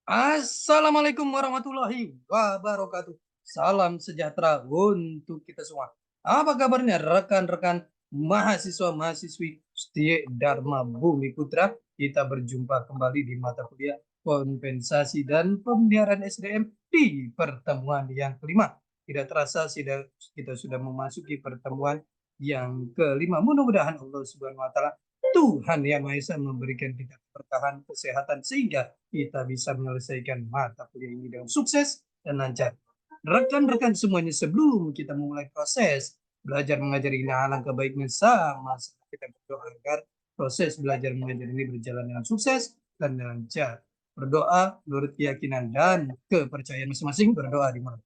Assalamualaikum warahmatullahi wabarakatuh. Salam sejahtera untuk kita semua. Apa kabarnya rekan-rekan mahasiswa-mahasiswi setia Dharma Bumi Putra? Kita berjumpa kembali di mata kuliah kompensasi dan pemeliharaan SDM di pertemuan yang kelima. Tidak terasa kita sudah memasuki pertemuan yang kelima. Mudah-mudahan Allah Subhanahu wa taala Tuhan Yang Maha Esa memberikan kita keberkahan kesehatan sehingga kita bisa menyelesaikan mata kuliah ini dengan sukses dan lancar. Rekan-rekan semuanya, sebelum kita memulai proses belajar mengajar ini, alangkah baiknya sama kita berdoa agar proses belajar mengajar ini berjalan dengan sukses dan lancar. Berdoa menurut keyakinan dan kepercayaan masing-masing. Berdoa di mana?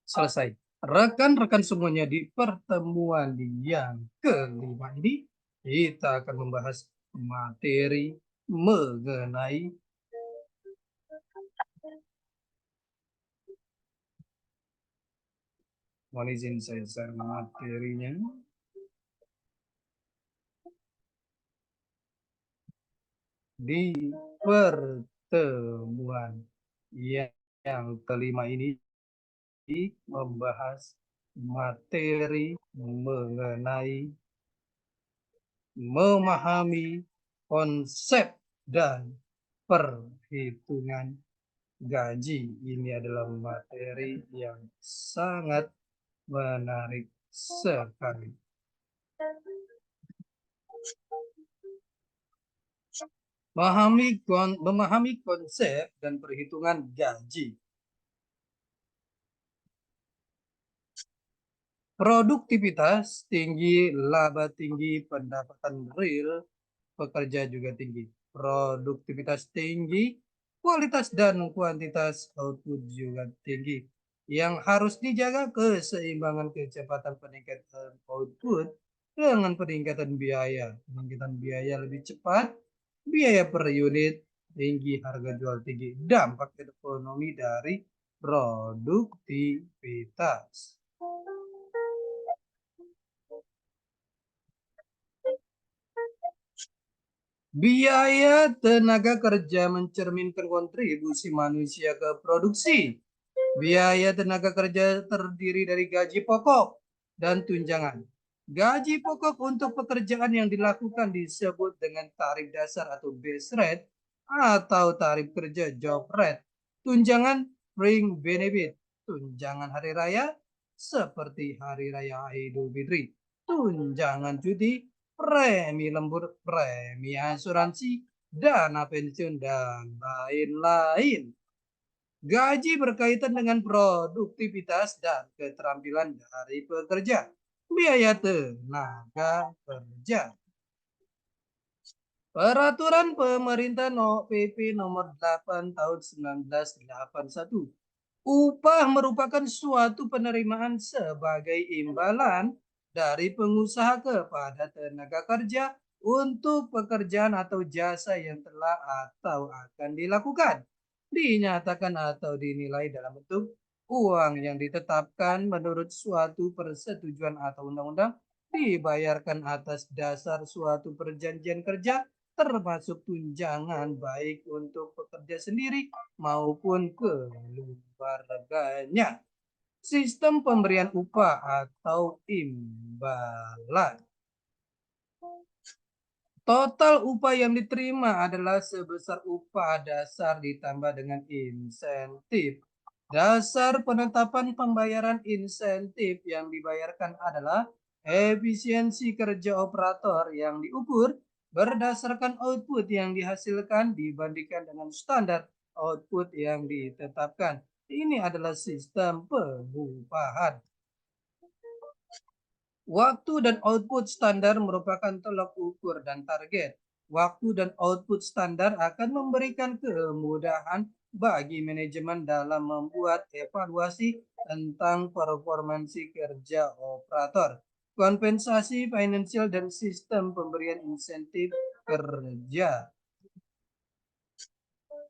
Selesai. Rekan-rekan semuanya, di pertemuan yang kelima ini kita akan membahas materi mengenai mohon izin saya share materinya di pertemuan yang kelima ini membahas materi mengenai memahami konsep dan perhitungan gaji. Ini adalah materi yang sangat menarik sekali. Memahami konsep dan perhitungan gaji. Produktivitas tinggi, laba tinggi, pendapatan real pekerja juga tinggi. Produktivitas tinggi, kualitas dan kuantitas output juga tinggi. Yang harus dijaga keseimbangan kecepatan peningkatan output dengan peningkatan biaya. Peningkatan biaya lebih cepat, biaya per unit tinggi, harga jual tinggi. Dampak ekonomi dari produktivitas. Biaya tenaga kerja mencerminkan kontribusi manusia ke produksi. Biaya tenaga kerja terdiri dari gaji pokok dan tunjangan. Gaji pokok untuk pekerjaan yang dilakukan disebut dengan tarif dasar atau base rate atau tarif kerja job rate. Tunjangan fringe benefit, tunjangan hari raya seperti hari raya Idul Fitri, tunjangan cuti, premi lembur, premi asuransi, dana pensiun, dan lain-lain. Gaji berkaitan dengan produktivitas dan keterampilan dari pekerja. Biaya tenaga kerja. Peraturan Pemerintah PP Nomor 8 Tahun 1981. Upah merupakan suatu penerimaan sebagai imbalan dari pengusaha kepada tenaga kerja untuk pekerjaan atau jasa yang telah atau akan dilakukan, dinyatakan atau dinilai dalam bentuk uang yang ditetapkan menurut suatu persetujuan atau undang-undang, dibayarkan atas dasar suatu perjanjian kerja, termasuk tunjangan baik untuk pekerja sendiri maupun keluarganya. Sistem pemberian upah atau imbalan. Total upah yang diterima adalah sebesar upah dasar ditambah dengan insentif. Dasar penetapan pembayaran insentif yang dibayarkan adalah efisiensi kerja operator yang diukur berdasarkan output yang dihasilkan dibandingkan dengan standar output yang ditetapkan. Ini adalah sistem pengupahan. Waktu dan output standar merupakan tolak ukur dan target. Waktu dan output standar akan memberikan kemudahan bagi manajemen dalam membuat evaluasi tentang performansi kerja operator, kompensasi finansial dan sistem pemberian insentif kerja.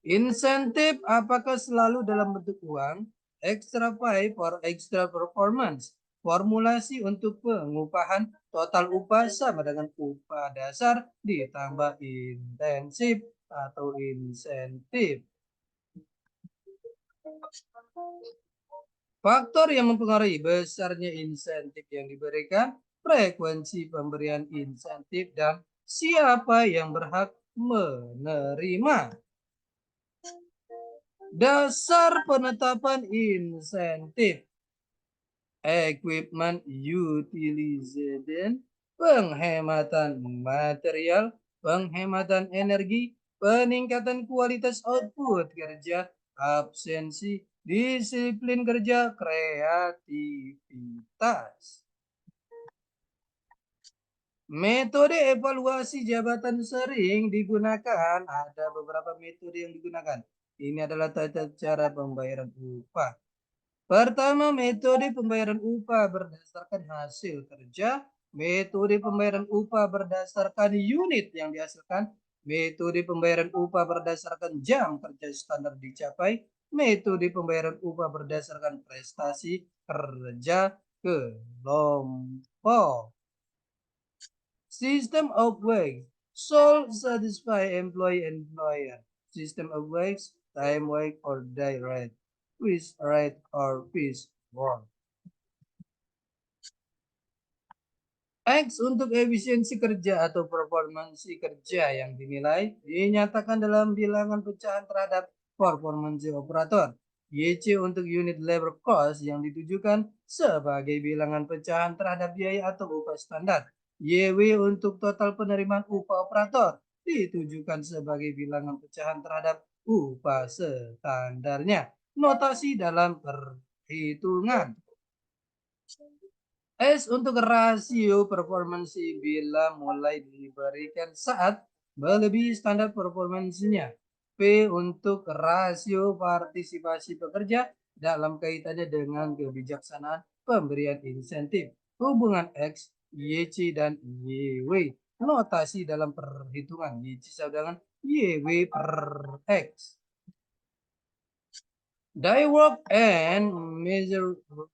Insentif apakah selalu dalam bentuk uang? Extra pay for extra performance. Formulasi untuk pengupahan total upah sama dengan upah dasar ditambah intensif atau insentif. Faktor yang mempengaruhi besarnya insentif yang diberikan, frekuensi pemberian insentif, dan siapa yang berhak menerima. Dasar penetapan insentif. Equipment utilization, penghematan material, penghematan energi, peningkatan kualitas output kerja, absensi, disiplin kerja, kreativitas. Metode evaluasi jabatan sering digunakan. Ada beberapa metode yang digunakan. Ini adalah tata cara pembayaran upah. Pertama, metode pembayaran upah berdasarkan hasil kerja. Metode pembayaran upah berdasarkan unit yang dihasilkan. Metode pembayaran upah berdasarkan jam kerja standar dicapai. Metode pembayaran upah berdasarkan prestasi kerja kelompok. System of wage. Solve, satisfy, employee, employer. System of wage, time wage or day rate. Piece rate or piece work. X untuk efisiensi kerja atau performansi kerja yang dinilai dinyatakan dalam bilangan pecahan terhadap performansi operator. YC untuk unit labor cost yang ditujukan sebagai bilangan pecahan terhadap biaya atau upah standar. YW untuk total penerimaan upah operator ditujukan sebagai bilangan pecahan terhadap upah standarnya. Notasi dalam perhitungan. S untuk rasio performansi bila mulai diberikan saat melebihi standar performansinya. P untuk rasio partisipasi pekerja dalam kaitannya dengan kebijaksanaan pemberian insentif. Hubungan X, YC, dan YW. Notasi dalam perhitungan YC sama dengan YW per X. Die work and measure work.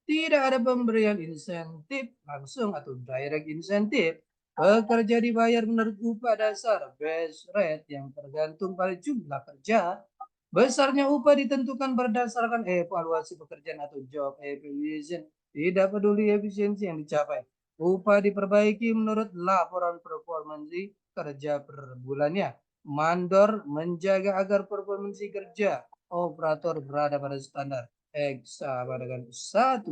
Tidak ada pemberian insentif langsung atau direct insentif. Pekerja dibayar menurut upah dasar base rate yang tergantung pada jumlah kerja. Besarnya upah ditentukan berdasarkan evaluasi pekerjaan atau job evaluation. Tidak peduli efisiensi yang dicapai. Upah diperbaiki menurut laporan performansi kerja per bulannya. Mandor menjaga agar performansi kerja operator berada pada standar. X sama dengan 1.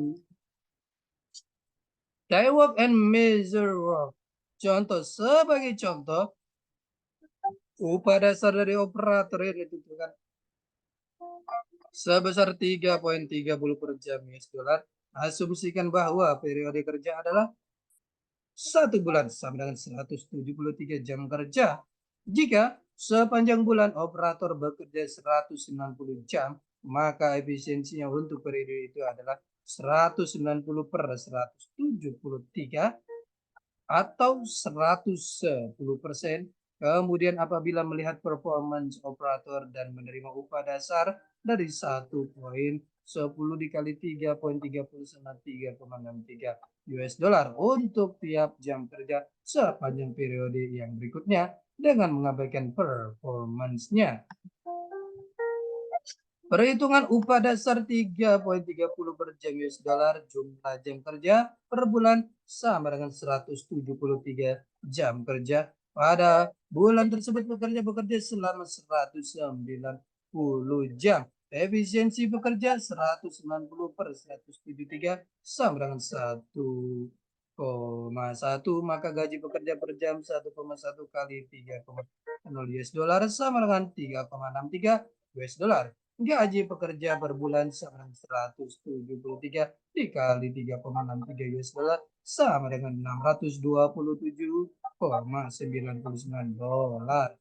Die work and measure work. Contoh, sebagai contoh, upah dasar dari operator yang ditentukan sebesar 3,30 per jam US dollar. Asumsikan bahwa periode kerja adalah 1 bulan sama dengan 173 jam kerja. Jika sepanjang bulan operator bekerja 190 jam, maka efisiensinya untuk periode itu adalah 190 per 173 atau 110%. Kemudian apabila melihat performance operator dan menerima upah dasar dari 1,10 dikali 3,30 sama 3,63 US dollar untuk tiap jam kerja sepanjang periode yang berikutnya dengan mengabaikan performance-nya. Perhitungan upah dasar 3,30 per jam US dollar, jumlah jam kerja per bulan sama dengan 173 jam kerja. Pada bulan tersebut bekerja selama 190 jam. Efisiensi bekerja 190 per 173 sama dengan 1,1. Maka gaji pekerja per jam 1,1 kali 3,0 US dollar sama dengan 3,63 US dollar. Gaji pekerja per bulan sama dengan 173 dikali 3,63 US dollar sama dengan 627,99 dolar.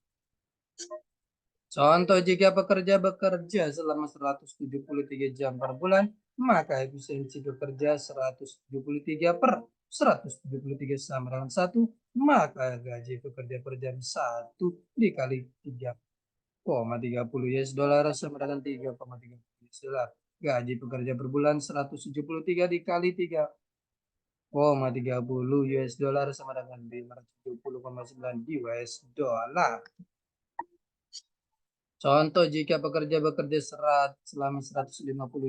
Contoh, jika pekerja bekerja selama 173 jam per bulan, maka efisiensi pekerja 173 per 173 sama dengan 1, maka gaji pekerja per jam 1 dikali 3,30 US dollar sama dengan 3,30 US dollar. Gaji pekerja per bulan 173 dikali 3,30 US dollar sama dengan 570,9 US dollar. Contoh, jika pekerja bekerja selama 150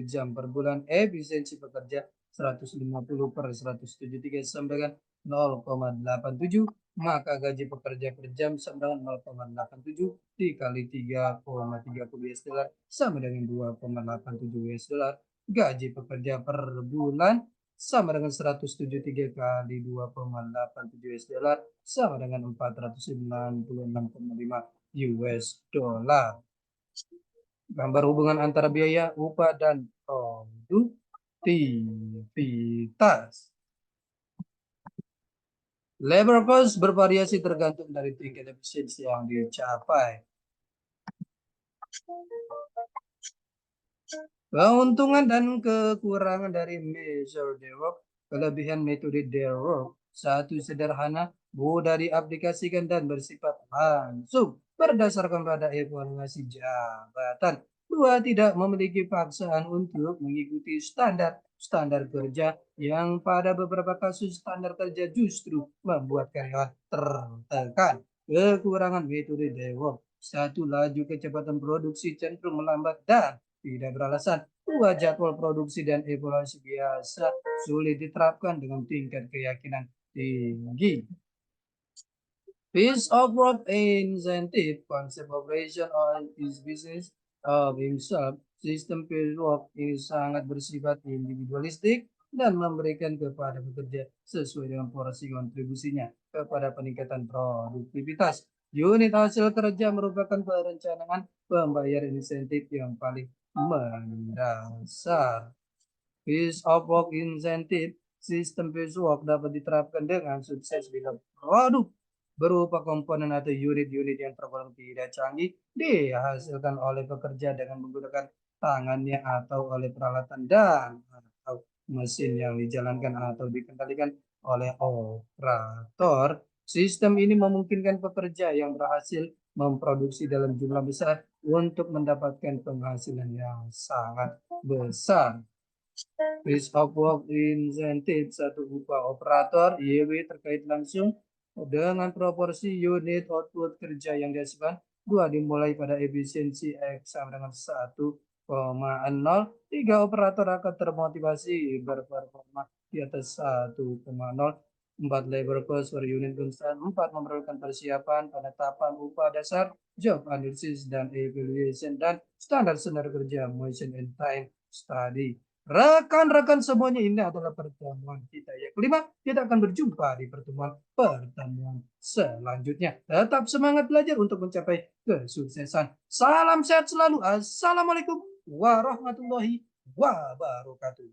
jam per bulan, efisiensi pekerja 150 per 173 sama dengan 0,87, maka gaji pekerja per jam sama dengan 0,87 dikali 3,30 US dollar sama dengan 2,87 US dollar. Gaji pekerja per bulan sama dengan 173 kali 2,87 US dollar sama dengan 496,5 US dollar. Gambar hubungan antara biaya, upah, dan produktivitas. Labor cost bervariasi tergantung dari tingkat efisiensi yang dicapai. Keuntungan dan kekurangan dari measure their work. Kelebihan metode their work: satu, sederhana, mudah diaplikasikan dan bersifat langsung berdasarkan pada evaluasi jabatan. Dua, tidak memiliki paksaan untuk mengikuti standar kerja yang pada beberapa kasus standar kerja justru membuat karyawan tertekan. Kekurangan metode their work: satu, laju kecepatan produksi cenderung melambat dan tidak beralasan. Dua, jadwal produksi dan evaluasi biasa sulit diterapkan dengan tingkat keyakinan tinggi. Piece of work incentive, concept operation on his business of himself. Sistem piece work ini sangat bersifat individualistik dan memberikan kepada pekerja sesuai dengan porsi kontribusinya kepada peningkatan produktivitas. Unit hasil kerja merupakan perencanaan pembayar insentif yang paling mendasar. Piece of work incentive, sistem piece work dapat diterapkan dengan sukses bila produk berupa komponen atau unit-unit yang tergolong tidak canggih dihasilkan oleh pekerja dengan menggunakan tangannya atau oleh peralatan dan atau mesin yang dijalankan atau dikendalikan oleh operator. Sistem ini memungkinkan pekerja yang berhasil memproduksi dalam jumlah besar untuk mendapatkan penghasilan yang sangat besar. Piece of work incentive, satu, upah operator YW terkait langsung dengan proporsi unit output kerja yang dihasilkan. Dua, dimulai pada efisiensi X sama dengan 1,0. Tiga, operator akan termotivasi berperforma di atas 1,0. Empat, labor cost per unit konstan. Empat, memerlukan persiapan, penetapan upah dasar, job analysis dan evaluation, dan standar kerja, motion and time study. Rekan-rekan semuanya, ini adalah pertemuan kita yang kelima. Kita akan berjumpa di pertemuan selanjutnya. Tetap semangat belajar untuk mencapai kesuksesan. Salam sehat selalu. Assalamualaikum warahmatullahi wabarakatuh.